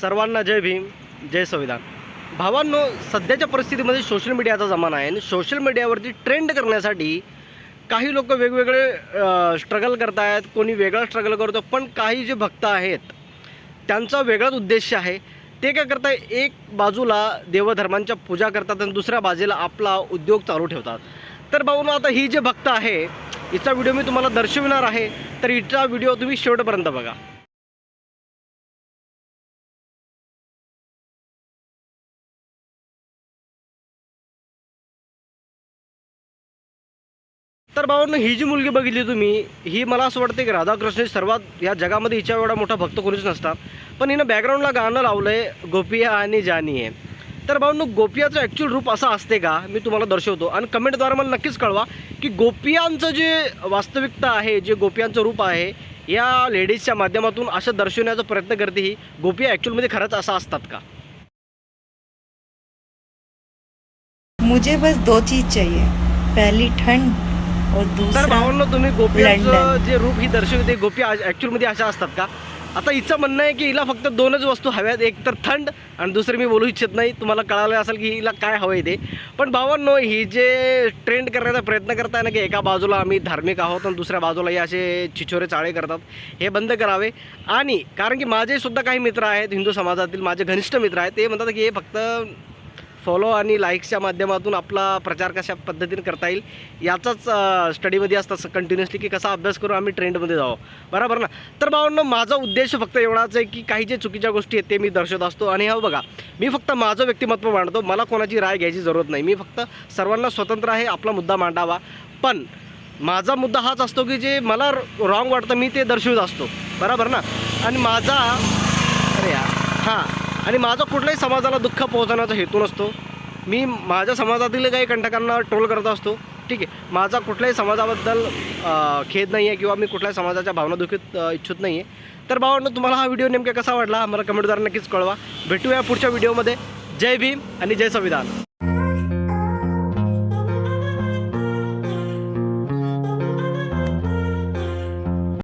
सर्वांना जय भीम, जय संविधान. भावांनो, सध्याच्या परिस्थितीमध्ये सोशल मीडियाचा जमाना आहे आणि सोशल मीडियावरती ट्रेंड करण्यासाठी काही लोक वेगवेगळे स्ट्रगल करत आहेत. कोणी वेगळा स्ट्रगल करतो, पण काही जे भक्त आहेत त्यांचा वेगळाच उद्देश आहे. ते काय करतात, एक बाजूला देवधर्मांच्या पूजा करतात आणि दुसऱ्या बाजूला आपला उद्योग चालू ठेवतात. तर भाऊनो, आता ही जे भक्त आहे हिचा व्हिडिओ मी तुम्हाला दर्शविणार आहे, तर हिचा व्हिडिओ तुम्ही शेवटपर्यंत बघा. तर भावांनो, ही जी मुलगी बघितली तुम्ही, ही मला असं वाटतं की राधाकृष्ण सर्वात या जगामध्ये हिच्या एवढा मोठा भक्त कोणीच नसतात. पण हिनं बॅकग्राऊंडला गाणं लावलं आहे गोपिया आणि जानी आहे. तर भावांनो, गोपियाचं ॲक्च्युअल रूप असं असते का, मी तुम्हाला दर्शवतो आणि कमेंटद्वारे मला नक्कीच कळवा की गोपियांचं जे वास्तविकता आहे, जे गोपियांचं रूप आहे, या लेडीजच्या माध्यमातून असं दर्शवण्याचा प्रयत्न करते ही गोपिया ॲक्च्युअलमध्ये खरंच असं असतात का. मुझे बस दो चीज चाहिए, पहली ठंड और तर दूसरा भावांनो, तुम्ही गोपियांचं लंडन. जे रूप ही दर्शवते गोपी ॲक्च्युअलमध्ये अशा असतात का. आता हिचं म्हणणं आहे की हिला फक्त दोनच वस्तू हव्यात, एक तर थंड आणि दुसरी मी बोलू इच्छित नाही. तुम्हाला कळालं असेल की हिला काय हवं आहे ते. पण भावांनो, ही जे ट्रेंड करण्याचा प्रयत्न करताय ना की एका बाजूला आम्ही धार्मिक आहोत आणि दुसऱ्या बाजूला हे असे चिछोरे चाळे करतात, हे बंद करावे. आणि कारण की माझे सुद्धा काही मित्र आहेत हिंदू समाजातील, माझे घनिष्ठ मित्र आहेत, ते म्हणतात की हे फक्त फॉलो आणि लाईक्सच्या माध्यमातून आपला प्रचार कशा पद्धतीने करता येईल याचाच स्टडीमध्ये असतं कंटिन्युअसली, की कसा अभ्यास करून आम्ही ट्रेंडमध्ये जावं, बरोबर ना. तर भावांनो, माझा उद्देश फक्त एवढाच आहे की काही जे चुकीच्या गोष्टी आहेत ते मी दर्शवत असतो. आणि हा बघा, मी फक्त माझं व्यक्तिमत्व मांडतो, मला कोणाची राय घ्यायची जरूरत नाही. मी फक्त सर्वांना स्वतंत्र आहे आपला मुद्दा मांडावा. पण माझा मुद्दा हाच असतो की जे मला रॉंग वाटतं मी ते दर्शवत असतो, बरोबर ना. आणि माझा आणि माझा कुठल्याही समाजाला दुःख पोहोचवण्याचा हेतू नसतो. मी माझ्या समाजातील काही कंटकांना ट्रोल करत असतो, ठीक आहे. माझा कुठल्याही समाजाबद्दल खेद नाही आहे किंवा मी कुठल्याही समाजाच्या भावना दुखीत इच्छुक नाही आहे. तर भावांनो, तुम्हाला हा व्हिडिओ नेमका कसा वाटला मला कमेंटद्वारे नक्कीच कळवा. भेटूया पुढच्या व्हिडिओमध्ये. जय भीम आणि जय संविधान.